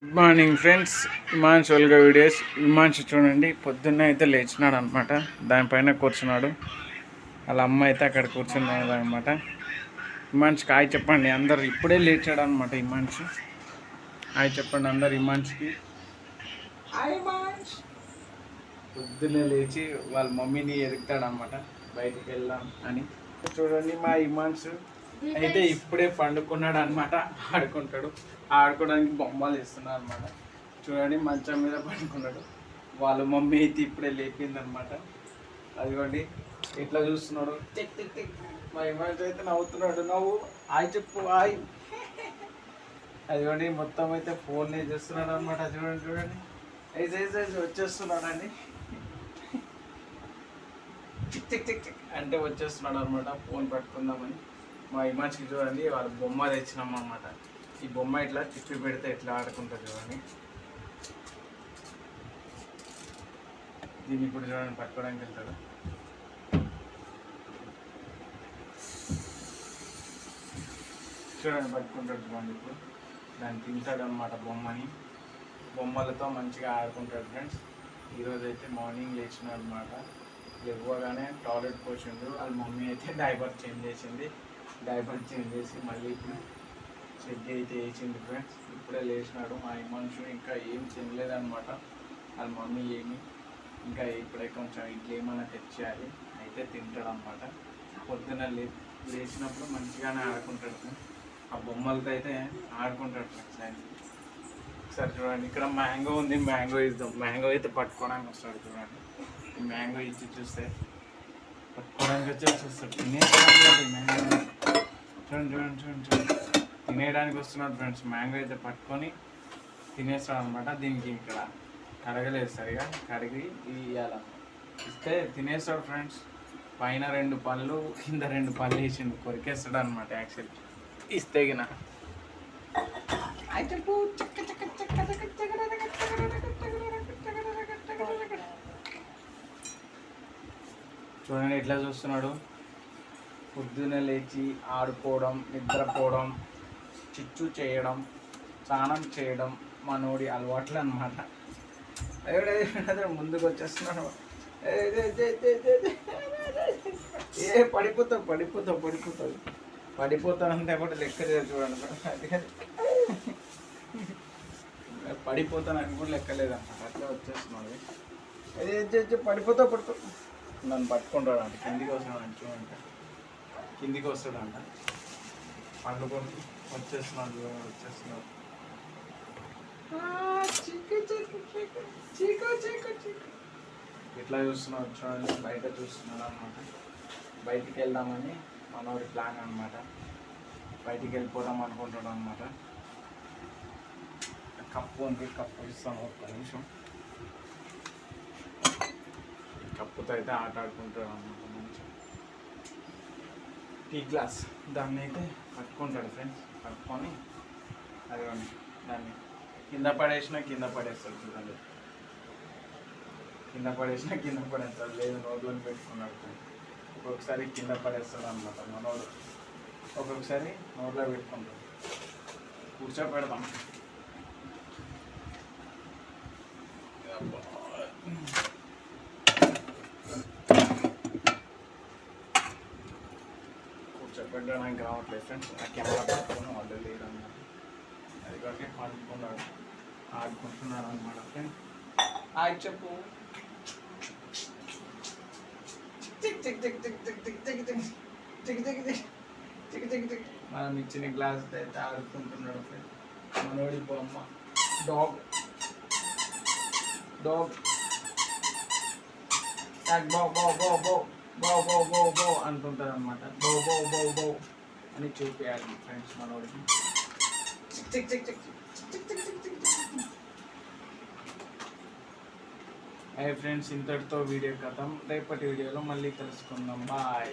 Good morning friends. Himanshu Velga videos. Himanshu చూడండి, పొద్దున్నే అయితే లేచినాడు అనమాట. దానిపైన కూర్చున్నాడు. వాళ్ళ అమ్మ అయితే అక్కడ కూర్చున్నాడు అనమాట. హిమాంశుకి హాయ్ చెప్పండి అందరు. ఇప్పుడే లేచాడు అనమాట హిమాంశు. హాయ్ చెప్పండి అందరు హిమాంశుకి. పొద్దున్నే లేచి వాళ్ళ మమ్మీని ఎదుగుతాడు అనమాట, బయటికి వెళ్దాం అని. చూడండి మా హిమాంశు అయితే ఇప్పుడే పండుకున్నాడు అనమాట. ఆడుకుంటాడు. ఆడుకోవడానికి బొమ్మలు ఇస్తున్నాడు అనమాట. చూడండి మంచం మీద పండుకున్నాడు. వాళ్ళ మమ్మీ అయితే ఇప్పుడే లేపింది అనమాట. అదిగోండి ఇట్లా చూస్తున్నాడు. Tick tick tick. మా హిమాంశు అయితే నవ్వుతున్నాడు. నవ్వు హాయ్ చెప్పు హాయ్. అదిగోండి మొత్తం అయితే ఫోన్నే చేస్తున్నాడు అనమాట. చూడండి చూడండి వచ్చేస్తున్నాడు అండి. టిక్ టిక్ టిక్ టిక్ అంటే వచ్చేస్తున్నాడు అనమాట, ఫోన్ పట్టుకుందామని. మా హిమాంశుకి చూడండి వాళ్ళ బొమ్మ తెచ్చినాం అనమాట. ఈ బొమ్మ ఇట్లా తిప్పి పెడితే ఎట్లా ఆడుకుంటుంది చూడండి. దీన్ని ఇప్పుడు చూడండి పట్టుకోవడానికి వెళ్తాడు. చూడండి పట్టుకుంటాడు చూడండి. ఇప్పుడు దాన్ని తింటాడు అనమాట బొమ్మని. బొమ్మలతో మంచిగా ఆడుకుంటాడు ఫ్రెండ్స్. ఈరోజు అయితే మార్నింగ్ లేచినాడు అనమాట. లేవగానే టాయిలెట్ పోసిండు. వాళ్ళ మమ్మీ అయితే డైపర్ చేంజ్ చేసింది. డైపర్ చేంజ్ చేసి మళ్ళీ ఇప్పుడు చెడ్డీ అయితే వేసింది ఫ్రెండ్స్. ఇప్పుడే లేచినాడు. మా హిమాంశు ఇంకా ఏం తినలేదన్నమాట. వాళ్ళ మమ్మీ ఇంకా ఇప్పుడే కొంచెం ఇడ్లీ ఏమైనా తెచ్చేయాలి, అయితే తింటాడు అనమాట. పొద్దున్న లేచినప్పుడు మంచిగానే ఆడుకుంటాడు ఫ్రెండ్స్. ఆ బొమ్మలతో అయితే ఆడుకుంటాడు ఫ్రెండ్స్. ఆయన ఒకసారి చూడండి, ఇక్కడ మ్యాంగో ఉంది, మ్యాంగో ఇద్దాం. మ్యాంగో అయితే పట్టుకోవడానికి వస్తాడు చూడండి. ఈ మ్యాంగో ఇచ్చి చూస్తే పట్టుకోవడానికి వచ్చి చూస్తాడు. తినేయడానికి మ్యాంగో చూడండి చూడండి చూడండి చూడండి తినేయడానికి వస్తున్నాడు ఫ్రెండ్స్. మ్యాంగో అయితే పట్టుకొని తినేస్తాడు అనమాట. దీనికి ఇక్కడ కడగలేదు సరిగా, కడిగి ఇవ్వాల ఇస్తే తినేస్తాడు ఫ్రెండ్స్. పైన 2 పళ్ళు కింద 2 పళ్ళు వేసిండు, కొరికేస్తాడు అనమాట యాక్చువల్లీ ఇస్తే గిన. చూడండి ఎట్లా చూస్తున్నాడు. పొద్దున్నే లేచి ఆడుకోవడం, నిద్రపోవడం, చిచ్చు చేయడం, స్నానం చేయడం మనోడి అలవాట్లు అనమాట. అదే ముందుకు వచ్చేస్తున్నాడు. పడిపోతానంటే కూడా లెక్క లేదు చూడండి. పడిపోతానని కూడా లెక్క లేదన్నమాట. అట్లా వచ్చేస్తున్నాడు. పడిపోతా నన్ను పట్టుకుంటాడు అంట. కిందికి వస్తున్నాడు చూడండి, కిందికి వస్తాడంట. పండుకొని వచ్చేస్తున్నాడు. ఇట్లా చూస్తున్నాడు చూడండి. బయట చూస్తున్నాడు అనమాట. బయటికి వెళ్దామని మనోడి ప్లాన్ అనమాట. బయటికి వెళ్ళిపోదాం అనుకుంటాడు అనమాట. కప్పు ఉంది, కప్పు ఇస్తాను ఒక్క నిమిషం. కప్పుతో అయితే ఆట ఆడుకుంటాడు అనమాట. మంచిగా టీ గ్లాస్ దాన్ని అయితే పట్టుకుంటాడు ఫ్రెండ్స్. పట్టుకొని అదిగోండి దాన్ని కింద పడేస్తాడు చూడండి. కింద పడేస్తాడు. లేదు నోట్లోని పెట్టుకున్నాడు. ఒక్కొక్కసారి కింద పడేస్తాడు అనమాట మనోడు. ఒక్కొక్కసారి నోట్లో పెట్టుకుంటాడు. కూర్చోపెడతాం. కూర్చోపెట్టడానికి రావట్లేదు ఫ్రెండ్స్. ఆ కెమెరా పట్టుకొని వాళ్ళు లేరు అన్నమాట. అది కాక ఆడుకుంటున్నారు అనమాట ఫ్రెండ్స్. హాయ్ చెప్పు. మనం ఇచ్చిన గ్లాస్ అయితే ఆడుకుంటున్నాడు ఫ్రెండ్స్. మనోడి బొమ్మ డాగ్ బో అంటుంటారు అనమాట. బో అని చూపించాలి ఫ్రెండ్స్ మనోడికి. ఫ్రెండ్స్ ఇంతటితో వీడియో కథం. రేపటి వీడియోలో మళ్ళీ కలుసుకుందాం. బాయ్.